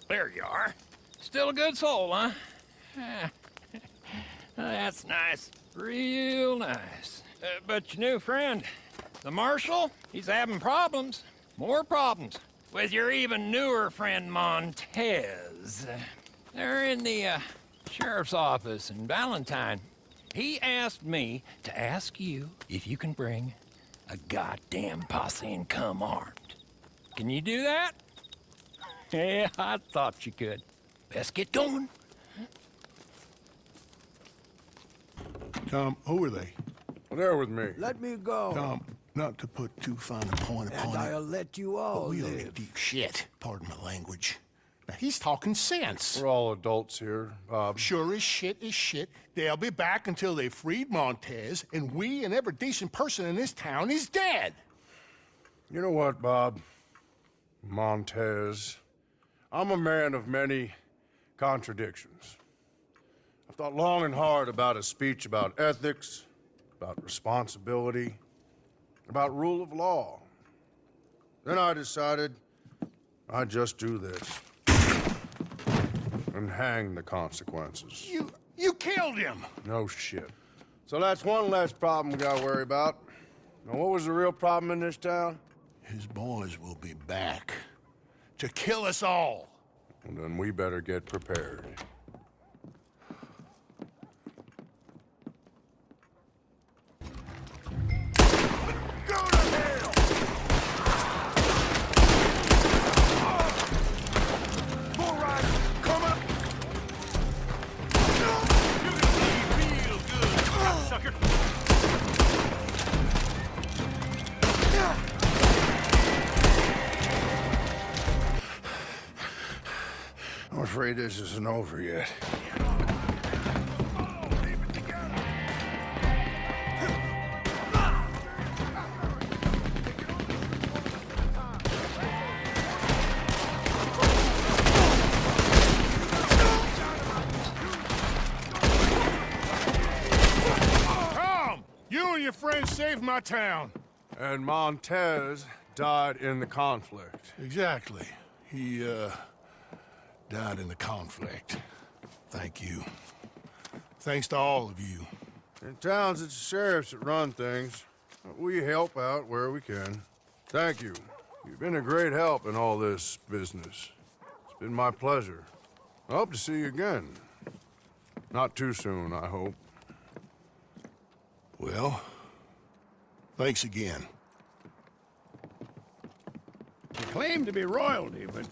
There you are. Still a good soul, huh? That's nice. Real nice. But your new friend, the Marshal, he's having problems. More problems. With your even newer friend, Montez. They're in the, sheriff's office in Valentine. He asked me to ask you if you can bring a goddamn posse and come armed. Can you do that? Yeah, I thought you could. Best get going. Tom, who are they? Well, they're with me. Let me go. Tom, not to put too fine a point And upon I'll it, let you all but we owe you live. deep shit. Pardon my language. Now, he's talking sense. We're all adults here, Bob. Sure as shit is shit. They'll be back until they freed Montez, and we and every decent person in this town is dead. You know what, Bob? Montez. I'm a man of many contradictions. I've thought long and hard about a speech about ethics, about responsibility, about rule of law. Then I decided I'd just do this. And hang the consequences. You killed him! No shit. So that's one less problem we gotta worry about. Now, what was the real problem in this town? His boys will be back to kill us all. Well, then we better get prepared. I'm afraid this isn't over yet. Tom! You and your friends saved my town. And Montez died in the conflict. Exactly. He, died in the conflict. Thank you. Thanks to all of you. In towns, it's the sheriffs that run things. We help out where we can. Thank you. You've been a great help in all this business. It's been my pleasure. I hope to see you again. Not too soon, I hope. Well, thanks again. He claimed to be royalty, but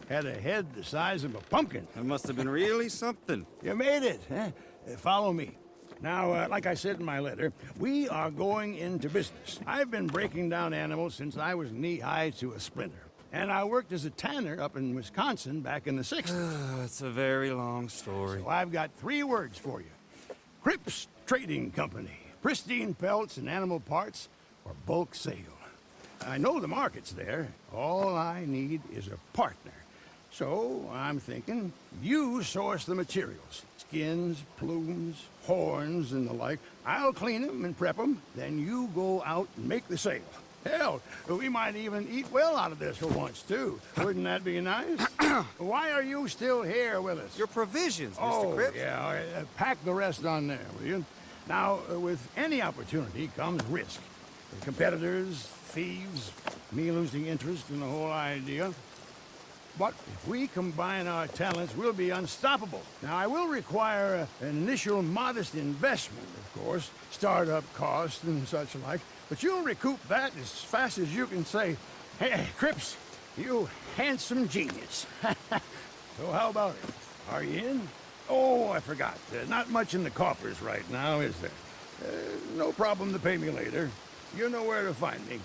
had a head the size of a pumpkin. That must have been really something. You made it, huh? Follow me. Now, like I said in my letter, we are going into business. I've been breaking down animals since I was knee-high to a splinter. And I worked as a tanner up in Wisconsin back in the 60s. It's a very long story. So I've got 3 words for you. Cripps Trading Company. Pristine pelts and animal parts for bulk sale. I know the market's there. All I need is a partner. So I'm thinking you source the materials. Skins, plumes, horns, and the like. I'll clean them and prep them. Then you go out and make the sale. Hell, we might even eat well out of this for once, too. Wouldn't that be nice? Why are you still here with us? Your provisions, Mr. Cripps. Yeah, all right. Pack the rest on there, will you? Now, with any opportunity comes risk. Competitors, thieves, me losing interest in the whole idea. But if we combine our talents, we'll be unstoppable. Now, I will require an initial modest investment, of course, startup costs and such like, but you'll recoup that as fast as you can say, "Hey, Cripps, you handsome genius." So how about it? Are you in? Oh, I forgot. Not much in the coffers right now, is there? No problem to pay me later. You know where to find me.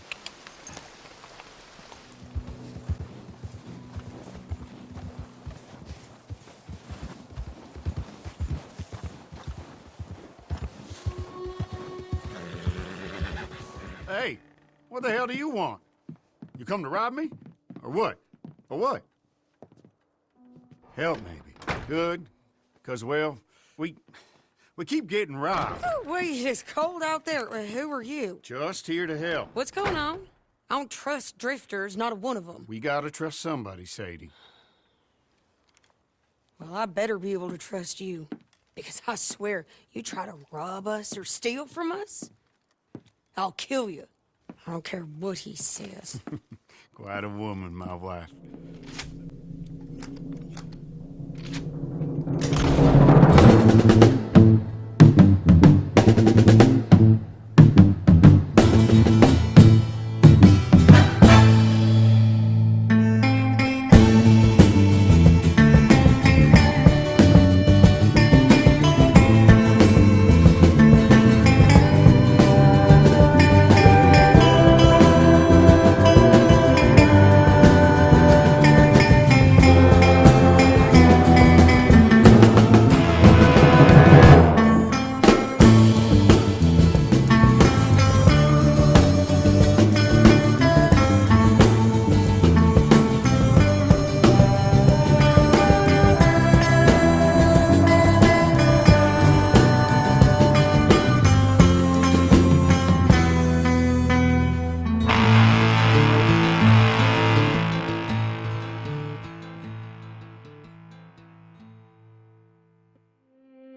Hey, what the hell do you want? You come to rob me? Or what? Or what? Help, maybe. Good. Because, well, we keep getting robbed. Oh, wait, it's cold out there. Who are you? Just here to help. What's going on? I don't trust drifters, not a one of them. We gotta trust somebody, Sadie. Well, I better be able to trust you. Because I swear, you try to rob us or steal from us, I'll kill you. I don't care what he says. Quite a woman, my wife.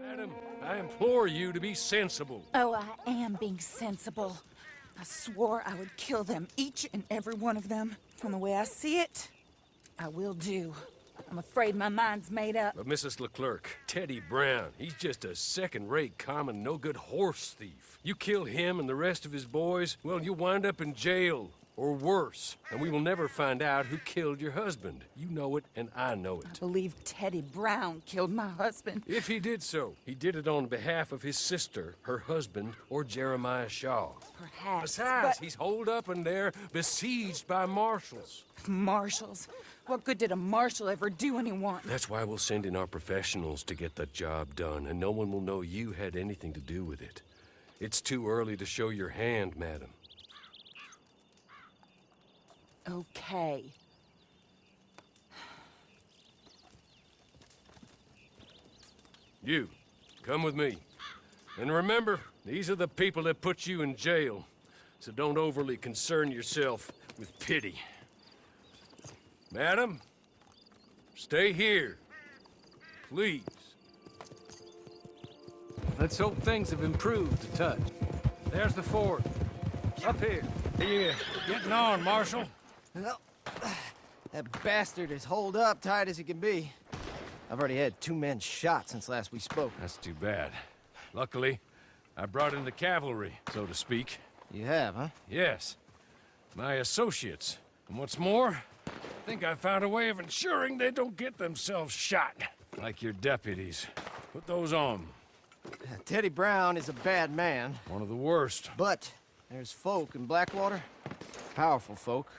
Madam, I implore you to be sensible. Oh, I am being sensible. I swore I would kill them, each and every one of them. From the way I see it, I will do. I'm afraid my mind's made up. But Mrs. Leclerc, Teddy Brown, he's just a second-rate, common, no-good horse thief. You kill him and the rest of his boys, well, you'll wind up in jail. Or worse, and we will never find out who killed your husband. You know it, and I know it. I believe Teddy Brown killed my husband. If he did so, he did it on behalf of his sister, her husband, or Jeremiah Shaw. Perhaps, Besides, but... he's holed up in there, besieged by marshals. Marshals? What good did a marshal ever do anyone? That's why we'll send in our professionals to get the job done, and no one will know you had anything to do with it. It's too early to show your hand, madam. Okay. You, come with me. And remember, these are the people that put you in jail. So don't overly concern yourself with pity. Madam, stay here. Please. Let's hope things have improved a touch. There's the fort. Up here. Yeah, getting on, Marshal. Well, that bastard is holed up tight as he can be. I've already had 2 men shot since last we spoke. That's too bad. Luckily, I brought in the cavalry, so to speak. You have, huh? Yes. My associates. And what's more, I think I found a way of ensuring they don't get themselves shot. Like your deputies. Put those on. Teddy Brown is a bad man. One of the worst. But there's folk in Blackwater, powerful folk,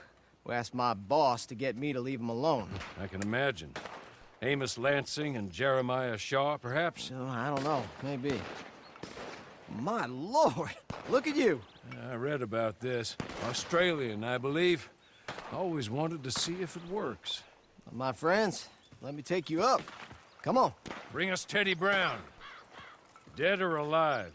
who asked my boss to get me to leave him alone. I can imagine. Amos Lansing and Jeremiah Shaw, perhaps? Oh, I don't know. Maybe. My lord! Look at you! I read about this. Australian, I believe. Always wanted to see if it works. My friends, let me take you up. Come on. Bring us Teddy Brown. Dead or alive.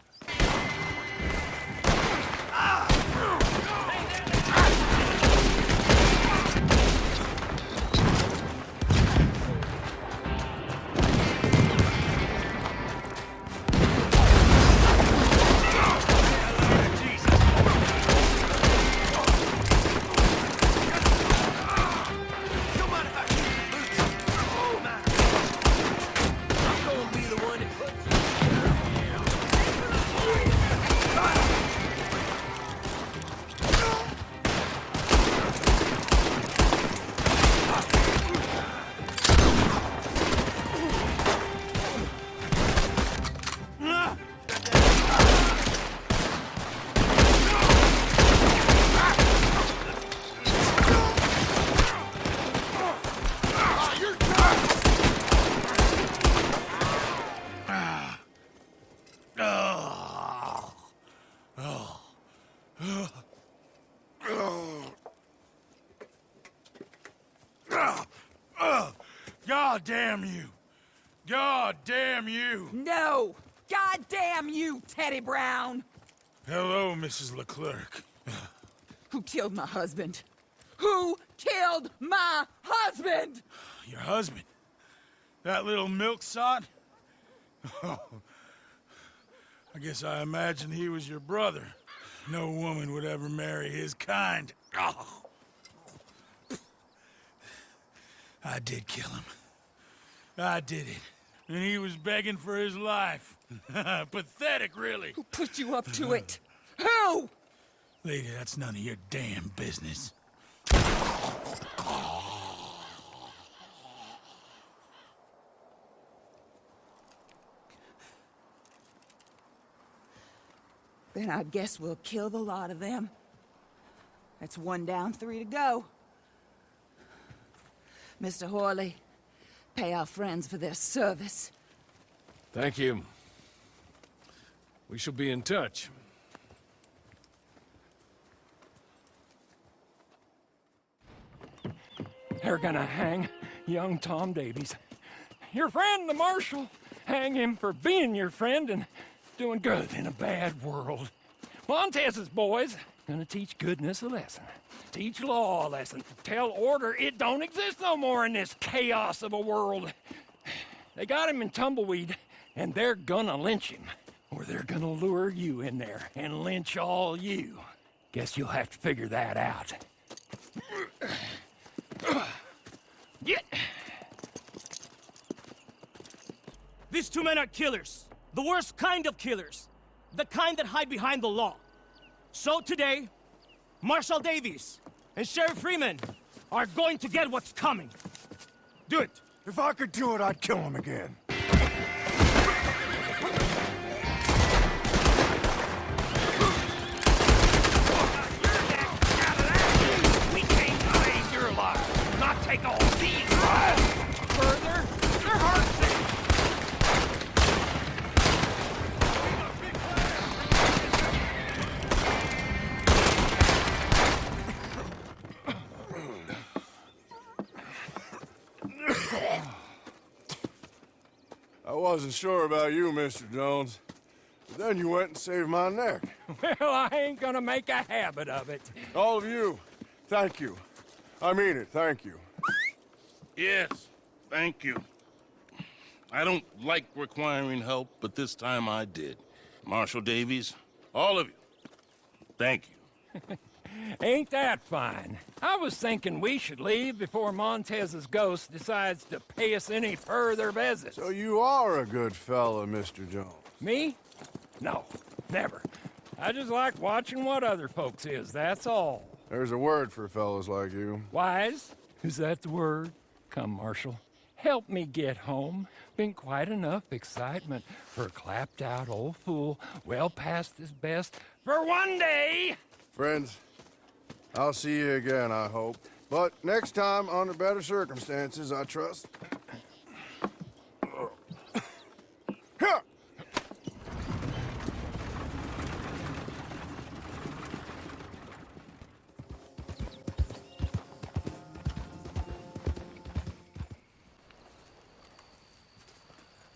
God damn you! God damn you! No! God damn you, Teddy Brown! Hello, Mrs. Leclerc. Who killed my husband? Who killed my husband? Your husband? That little milksop? Oh, I guess I imagined he was your brother. No woman would ever marry his kind. Oh. I did kill him. I did it. And he was begging for his life. Pathetic, really. Who put you up to it? Who? Lady, that's none of your damn business. Then I guess we'll kill the lot of them. That's 1 down, 3 to go. Mr. Horley, pay our friends for their service. Thank you. We shall be in touch. They're gonna hang young Tom Davies. Your friend, the Marshal. Hang him for being your friend and doing good in a bad world. Montez's boys gonna teach goodness a lesson. Teach law a lesson. Tell order it don't exist no more in this chaos of a world. They got him in Tumbleweed, and they're gonna lynch him. Or they're gonna lure you in there and lynch all you. Guess you'll have to figure that out. Get. These 2 men are killers. The worst kind of killers. The kind that hide behind the law. So today, Marshal Davies and Sheriff Freeman are going to get what's coming. Do it. If I could do it, I'd kill him again. We came to save your life, not take all these lives. Further, their hearts. I wasn't sure about you, Mr. Jones. But then you went and saved my neck. Well, I ain't gonna make a habit of it. All of you, thank you. I mean it, thank you. Yes, thank you. I don't like requiring help, but this time I did. Marshal Davies, all of you, thank you. Ain't that fine? I was thinking we should leave before Montez's ghost decides to pay us any further visits. So you are a good fella, Mr. Jones. Me? No, never. I just like watching what other folks is, that's all. There's a word for fellas like you. Wise? Is that the word? Come, Marshal. Help me get home. Been quite enough excitement for a clapped-out old fool, well past his best, for one day! Friends, I'll see you again, I hope. But next time, under better circumstances, I trust.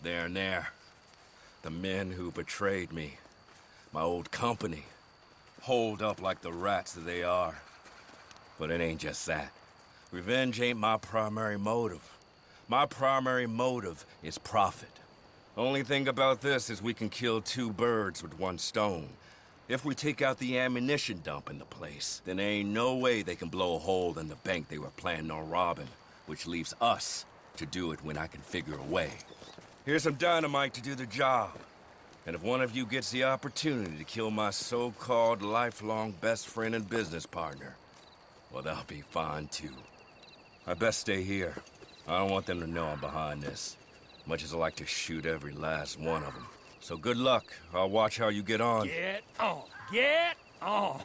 There and there. The men who betrayed me. My old company. Holed up like the rats that they are. But it ain't just that. Revenge ain't my primary motive. My primary motive is profit. Only thing about this is we can kill 2 birds with 1 stone. If we take out the ammunition dump in the place, then there ain't no way they can blow a hole in the bank they were planning on robbing, which leaves us to do it when I can figure a way. Here's some dynamite to do the job. And if one of you gets the opportunity to kill my so-called lifelong best friend and business partner, well, that'll be fine too. I best stay here. I don't want them to know I'm behind this, much as I like to shoot every last one of them. So good luck. I'll watch how you get on. Get on. Get on.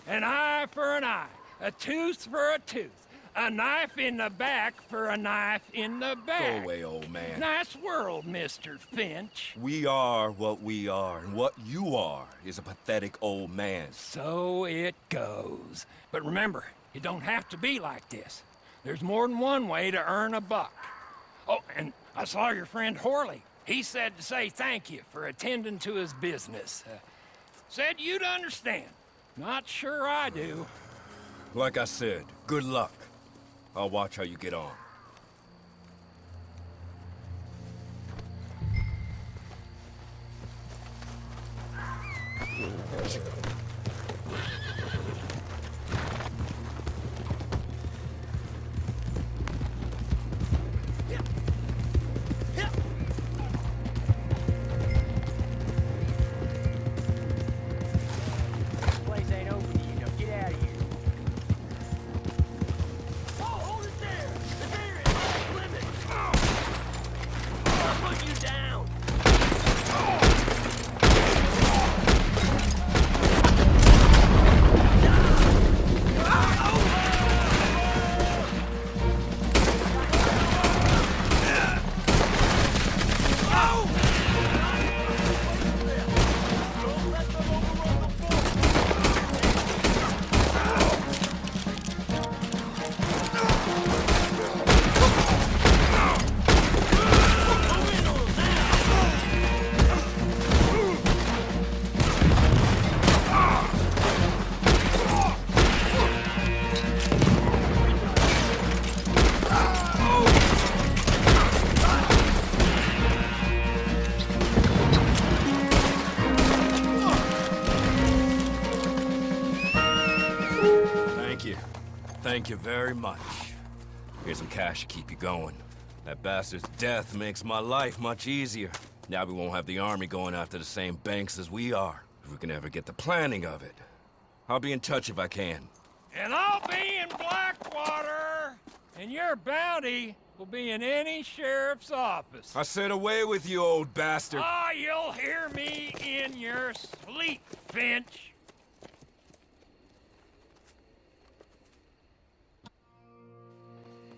An eye for an eye. A tooth for a tooth. A knife in the back for a knife in the back. Go away, old man. Nice world, Mr. Finch. We are what we are, and what you are is a pathetic old man. So it goes. But remember, it don't have to be like this. There's more than one way to earn a buck. Oh, and I saw your friend Horley. He said to say thank you for attending to his business. Said you'd understand. Not sure I do. Like I said, good luck. I'll watch how you get on. Place ain't open to you, now get out of here. Oh, hold it there! The deer is off limits! I'll put you down! Thank you very much. Here's some cash to keep you going. That bastard's death makes my life much easier. Now we won't have the army going after the same banks as we are, if we can ever get the planning of it. I'll be in touch if I can. And I'll be in Blackwater, and your bounty will be in any sheriff's office. I said away with you, old bastard. Ah, you'll hear me in your sleep, Finch.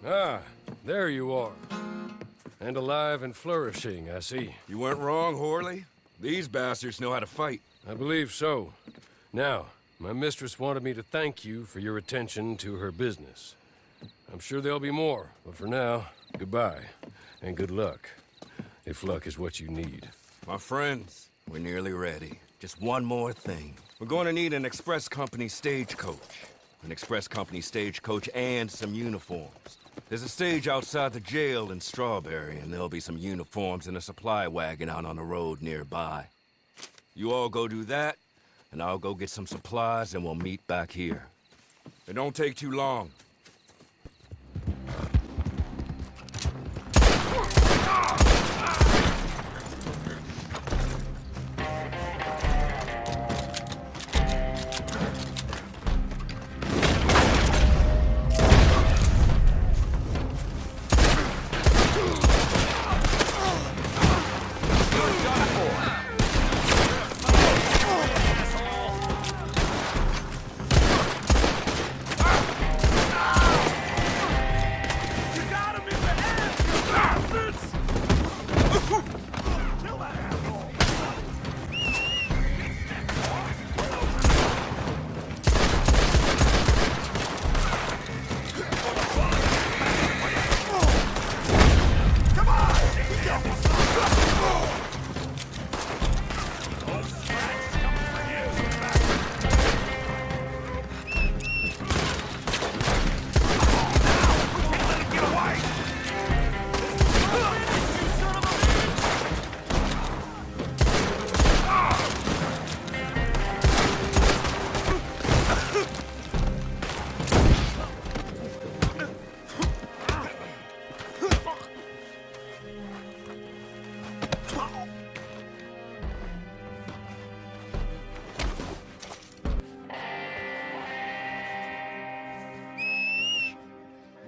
Ah, there you are. And alive and flourishing, I see. You weren't wrong, Horley. These bastards know how to fight. I believe so. Now, my mistress wanted me to thank you for your attention to her business. I'm sure there'll be more, but for now, goodbye, and good luck. If luck is what you need. My friends, we're nearly ready. Just one more thing. We're going to need an express company stagecoach. An express company stagecoach and some uniforms. There's a stage outside the jail in Strawberry, and there'll be some uniforms and a supply wagon out on the road nearby. You all go do that, and I'll go get some supplies, and we'll meet back here. It don't take too long.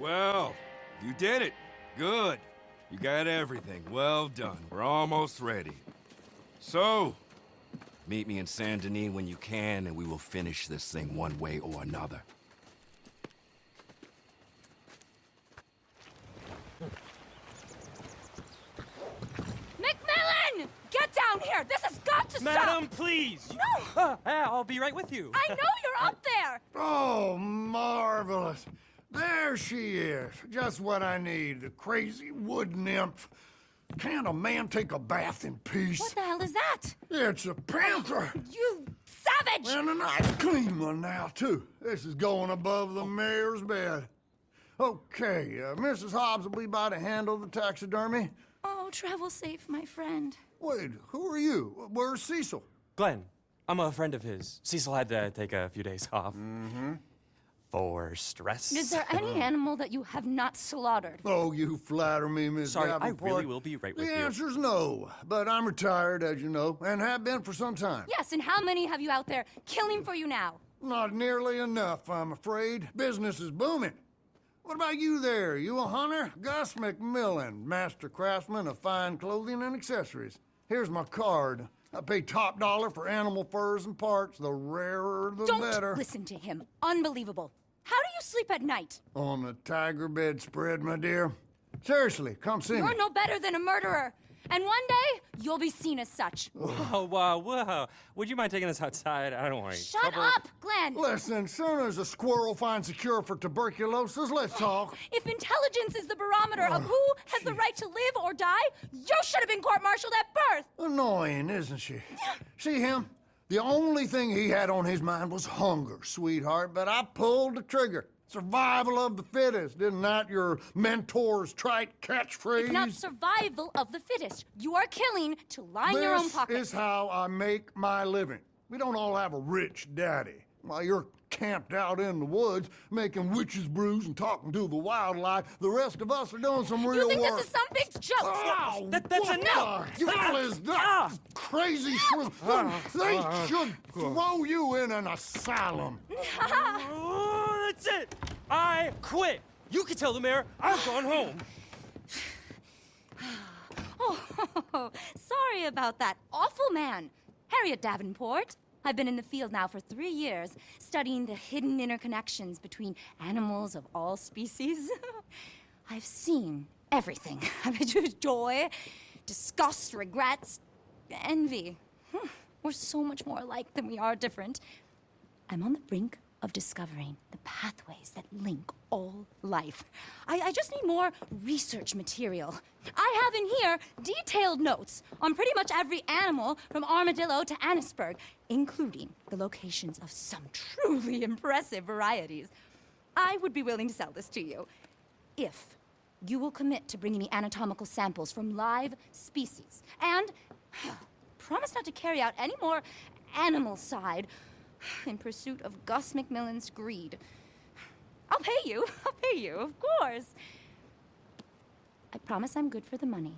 Well, you did it. Good. You got everything. Well done. We're almost ready. So, meet me in Saint Denis when you can, and we will finish this thing one way or another. McMillan! Get down here! This has got to stop! Madam, please! No! I'll be right with you. I know you're up there! Oh, marvelous. There she is. Just what I need. The crazy wood nymph. Can't a man take a bath in peace? What the hell is that? It's a panther. You savage! And a nice clean one now, too. This is going above the mayor's bed. Okay, Mrs. Hobbs will be by to handle the taxidermy. Oh, travel safe, my friend. Wait, who are you? Where's Cecil? Glenn, I'm a friend of his. Cecil had to take a few days off. Mm-hmm. For stress. Is there any animal that you have not slaughtered? Oh, you flatter me, Miss Sorry, Davenport. I really will be right with you. The answer's no, but I'm retired, as you know, and have been for some time. Yes, and how many have you out there killing for you now? Not nearly enough, I'm afraid. Business is booming. What about you there? You a hunter? 𝙶𝚞𝚗𝚂𝚗𝚜, master craftsman of fine clothing and accessories. Here's my card. I pay top dollar for animal furs and parts. The rarer, the better. Don't listen to him. Unbelievable. How do you sleep at night? On the tiger bedspread, my dear. Seriously, come see me. You're no better than a murderer. And one day, you'll be seen as such. Whoa, whoa, whoa. Would you mind taking us outside? I don't want to Shut up, Glenn! Listen, soon as a squirrel finds a cure for tuberculosis, let's talk. If intelligence is the barometer of who has the right to live or die, you should have been court-martialed at birth! Annoying, isn't she? See him? The only thing he had on his mind was hunger, sweetheart, but I pulled the trigger. Survival of the fittest. Isn't that your mentor's trite catchphrase? It's not survival of the fittest. You are killing to line your own pockets. This is how I make my living. We don't all have a rich daddy. While you're camped out in the woods, making witches' brews and talking to the wildlife, the rest of us are doing some real work. You think this is some big joke? Oh, that's what enough! the hell is that? Crazy shrew. They should throw you in an asylum. Oh, that's it! I quit! You can tell the mayor I've gone home. Oh, sorry about that awful man. Harriet Davenport. I've been in the field now for 3 years, studying the hidden interconnections between animals of all species. I've seen everything. Joy, disgust, regrets, envy. We're so much more alike than we are different. I'm on the brink of discovering the pathways that link all life. I just need more research material. I have in here detailed notes on pretty much every animal from armadillo to Annisburg, including the locations of some truly impressive varieties. I would be willing to sell this to you if you will commit to bringing me anatomical samples from live species and promise not to carry out any more animal side in pursuit of Gus McMillan's greed. I'll pay you, of course. I promise I'm good for the money.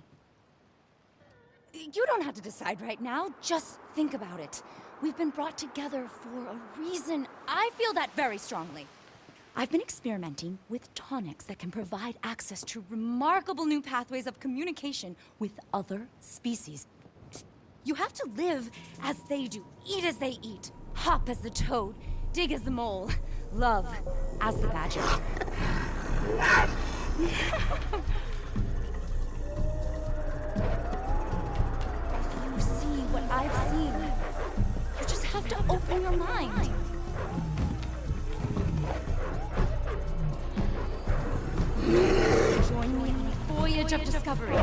You don't have to decide right now, just think about it. We've been brought together for a reason. I feel that very strongly. I've been experimenting with tonics that can provide access to remarkable new pathways of communication with other species. You have to live as they do, eat as they eat, hop as the toad, dig as the mole, love as the badger. If you see what I've seen, you just have to open your mind. Join me on a voyage of discovery.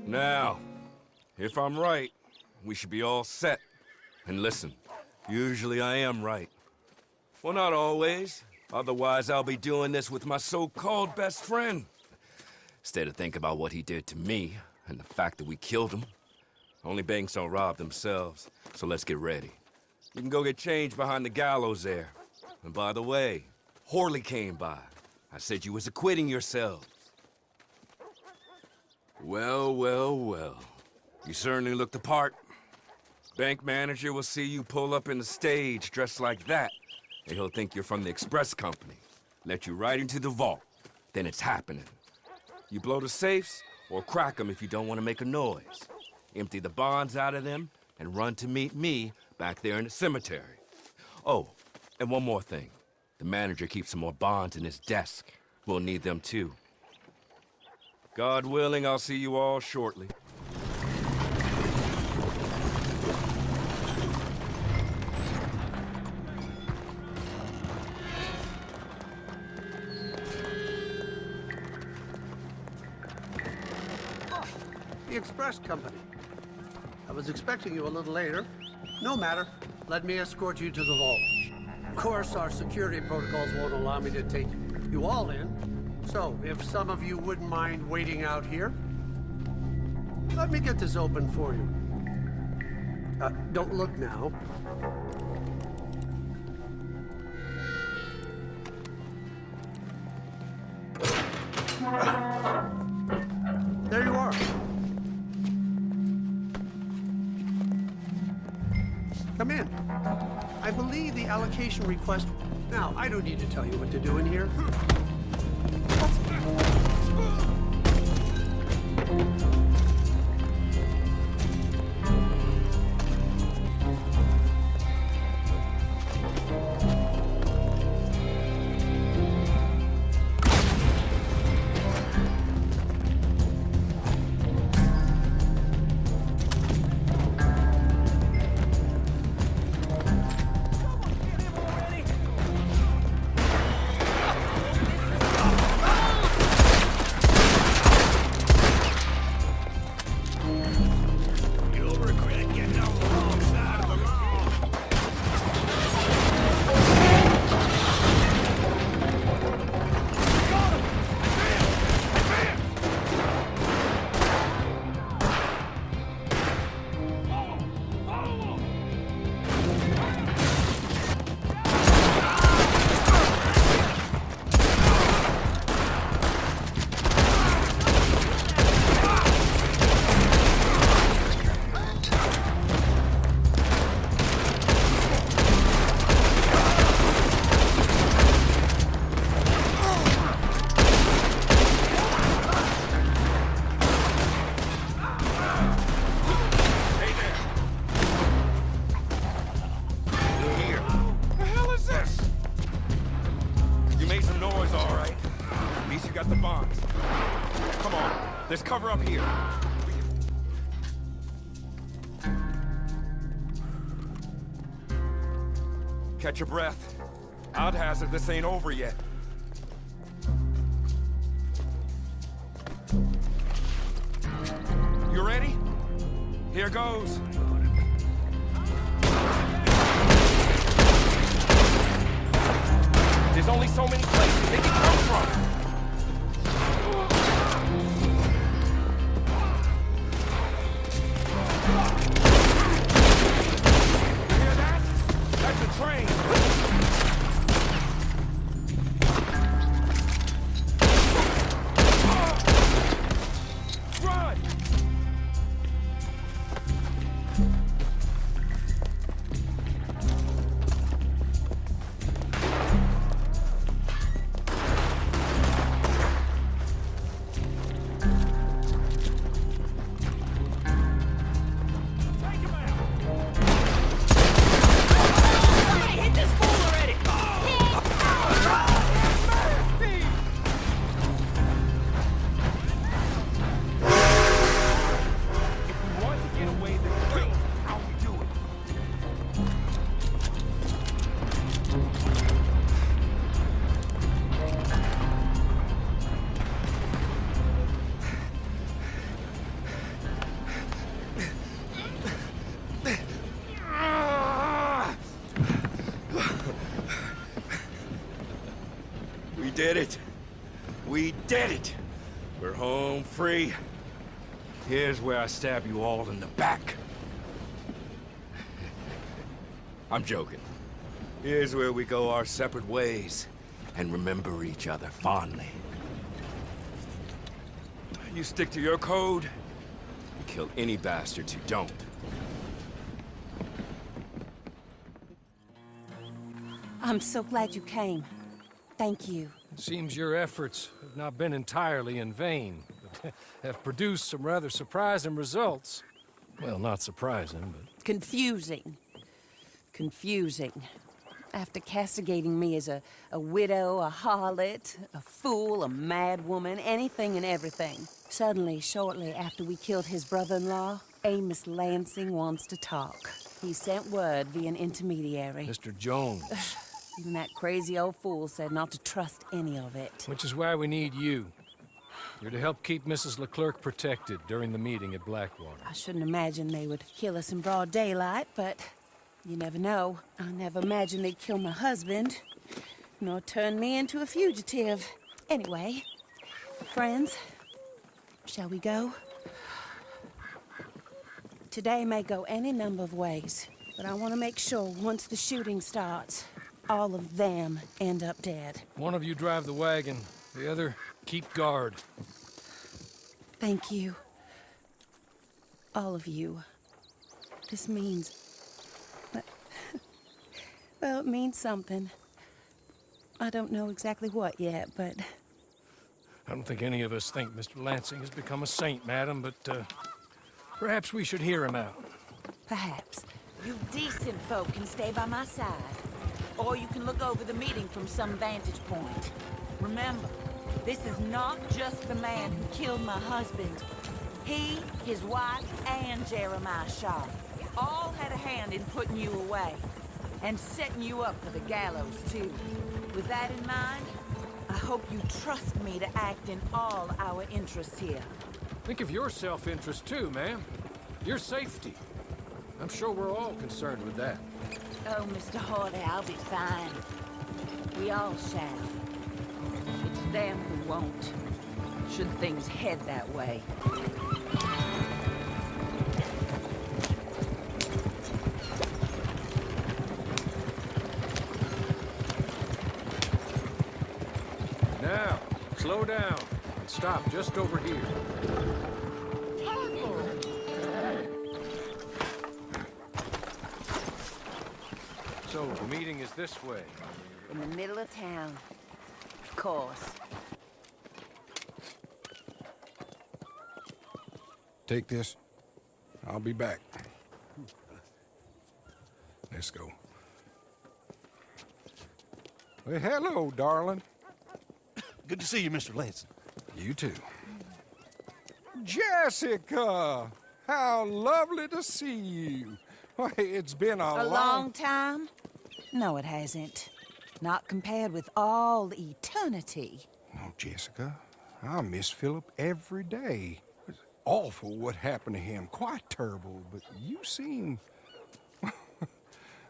Now, if I'm right, we should be all set. And listen, usually I am right. Well, not always. Otherwise, I'll be doing this with my so-called best friend. Instead of thinking about what he did to me and the fact that we killed him. Only banks don't rob themselves, so let's get ready. You can go get changed behind the gallows there. And by the way, Horley came by. I said you was acquitting yourselves. Well, well, well. You certainly look the part. Bank manager will see you pull up in the stage dressed like that, and he'll think you're from the express company. Let you right into the vault. Then it's happening. You blow the safes, or crack them if you don't want to make a noise. Empty the bonds out of them, and run to meet me back there in the cemetery. Oh, and one more thing. The manager keeps some more bonds in his desk. We'll need them too. God willing, I'll see you all shortly. Express Company. I was expecting you a little later. No matter. Let me escort you to the vault. Of course, our security protocols won't allow me to take you all in. So, if some of you wouldn't mind waiting out here, let me get this open for you. Don't look now. There you are. Come in. I believe the allocation request... Now, I don't need to tell you what to do in here. There's cover up here. Catch your breath. Odd hazard, this ain't over yet. You ready? Here goes. There's only so many places they can come from. Train! Run! We did it. We did it. We're home free. Here's where I stab you all in the back. I'm joking. Here's where we go our separate ways and remember each other fondly. You stick to your code, you kill any bastards who don't. I'm so glad you came. Thank you. It seems your efforts have not been entirely in vain, but have produced some rather surprising results. Well, not surprising, but... Confusing. Confusing. After castigating me as a widow, a harlot, a fool, a mad woman, anything and everything. Suddenly, shortly after we killed his brother-in-law, Amos Lansing wants to talk. He sent word via an intermediary. Mr. Jones. Even that crazy old fool said not to trust any of it. Which is why we need you. You're to help keep Mrs. Leclerc protected during the meeting at Blackwater. I shouldn't imagine they would kill us in broad daylight, but you never know. I never imagined they'd kill my husband, nor turn me into a fugitive. Anyway, friends, shall we go? Today may go any number of ways, but I want to make sure once the shooting starts, all of them end up dead. One of you drive the wagon, the other keep guard. Thank you. All of you. This means... well, it means something. I don't know exactly what yet, but... I don't think any of us think Mr. Lansing has become a saint, madam, but perhaps we should hear him out. Perhaps. You decent folk can stay by my side. Or you can look over the meeting from some vantage point. Remember, this is not just the man who killed my husband. He, his wife, and Jeremiah Shaw all had a hand in putting you away. And setting you up for the gallows, too. With that in mind, I hope you trust me to act in all our interests here. Think of your self-interest, too, ma'am. Your safety. I'm sure we're all concerned with that. Oh, Mr. Hardy, I'll be fine. We all shall. It's them who won't, should things head that way. Now, slow down and stop just over here. So, the meeting is this way. In the middle of town. Of course. Take this. I'll be back. Let's go. Well, hello, darling. Good to see you, Mr. Lansing. You too. Jessica! How lovely to see you. Why, it's been a long time? No, it hasn't. Not compared with all eternity. Oh, Jessica, I miss Philip every day. It's awful what happened to him. Quite terrible, but you seem...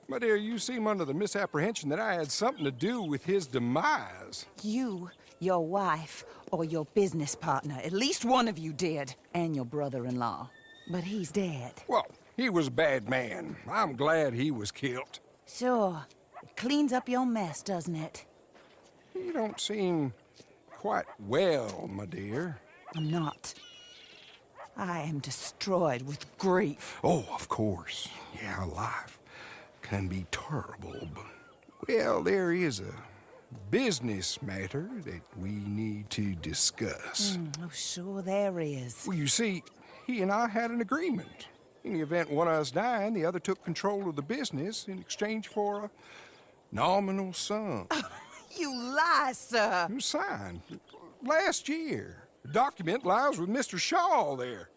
My dear, you seem under the misapprehension that I had something to do with his demise. You, your wife, or your business partner. At least one of you did. And your brother-in-law. But he's dead. Well, he was a bad man. I'm glad he was killed. Sure. It cleans up your mess, doesn't it? You don't seem quite well, my dear. I'm not. I am destroyed with grief. Oh, of course. Yeah, life can be terrible, but... Well, there is a business matter that we need to discuss. Oh, sure there is. Well, you see, he and I had an agreement. In the event one of us died, the other took control of the business in exchange for a nominal sum. You lie, sir. It was signed last year. The document lies with Mr. Shaw there.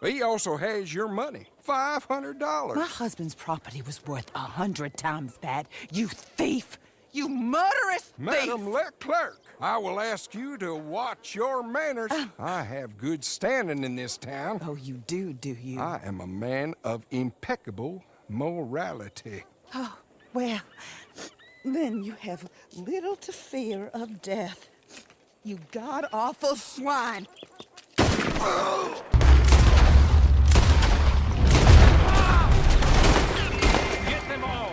He also has your money, $500. My husband's property was worth 100 times that. You thief! You murderous thief! Madam Leclerc, I will ask you to watch your manners. I have good standing in this town. Oh, you do you? I am a man of impeccable morality. Oh, well, then you have little to fear of death. You god-awful swine! Get them all!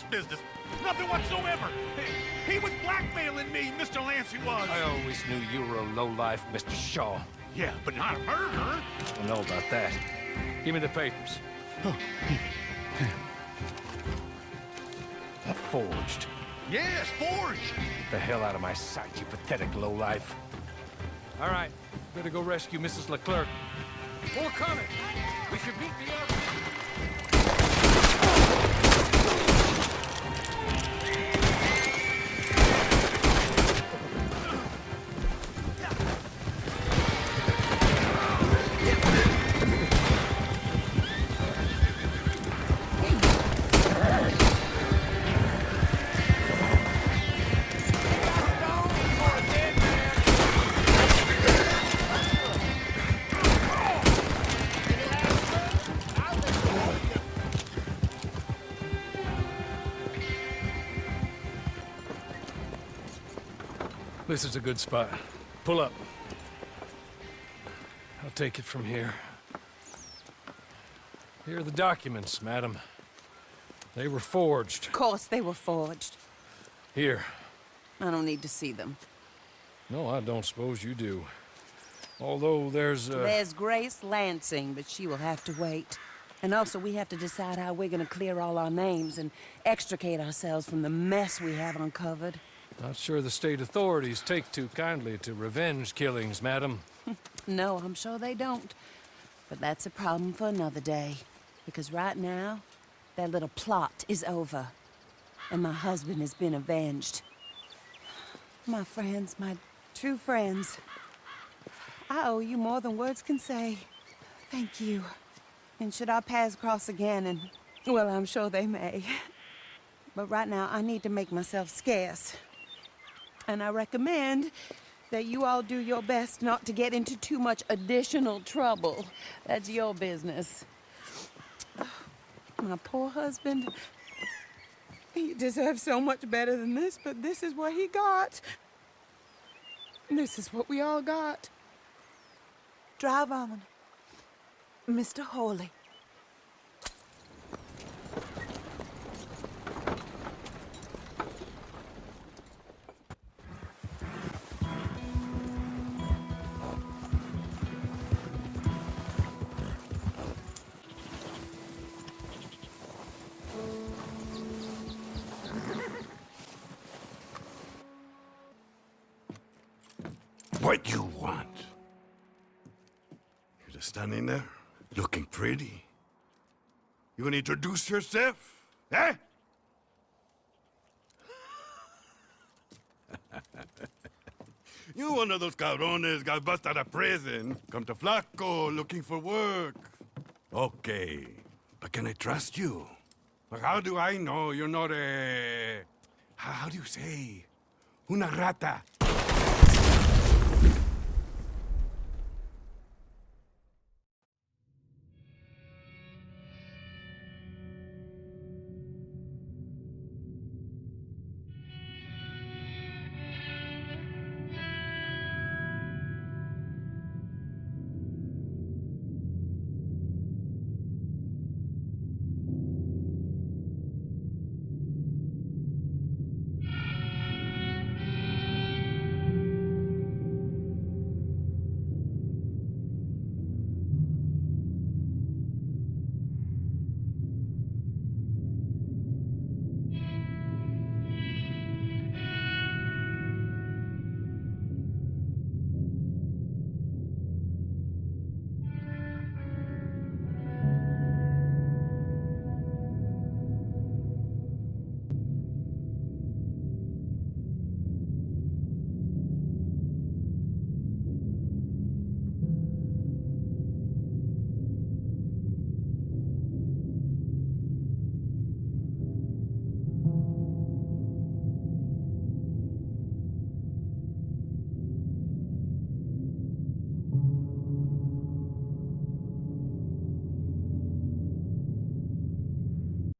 Business. Nothing whatsoever. He was blackmailing me, Mr. Lansing was. I always knew you were a lowlife, Mr. Shaw. Yeah, but not a murderer. I don't know about that. Give me the papers. Forged. Yes, forged! Get the hell out of my sight, you pathetic lowlife. All right, better go rescue Mrs. Leclerc. More coming! We should beat the other. This is a good spot. Pull up. I'll take it from here. Here are the documents, madam. They were forged. Of course they were forged. Here. I don't need to see them. No, I don't suppose you do. Although there's There's Grace Lansing, but she will have to wait. And also, we have to decide how we're gonna clear all our names and extricate ourselves from the mess we have uncovered. Not sure the state authorities take too kindly to revenge killings, madam. No, I'm sure they don't. But that's a problem for another day. Because right now, that little plot is over. And my husband has been avenged. My friends, my true friends. I owe you more than words can say. Thank you. And should our paths cross again, and, well, I'm sure they may. But right now, I need to make myself scarce. And I recommend that you all do your best not to get into too much additional trouble. That's your business. My poor husband. He deserves so much better than this, but this is what he got. This is what we all got. Drive on, Mr. Hawley. What you want? You're just standing there, looking pretty. You wanna introduce yourself, eh? You one of those cabrones got busted out of prison, come to Flaco looking for work. Okay, but can I trust you? Like, how do I know you're not a... How do you say? Una rata.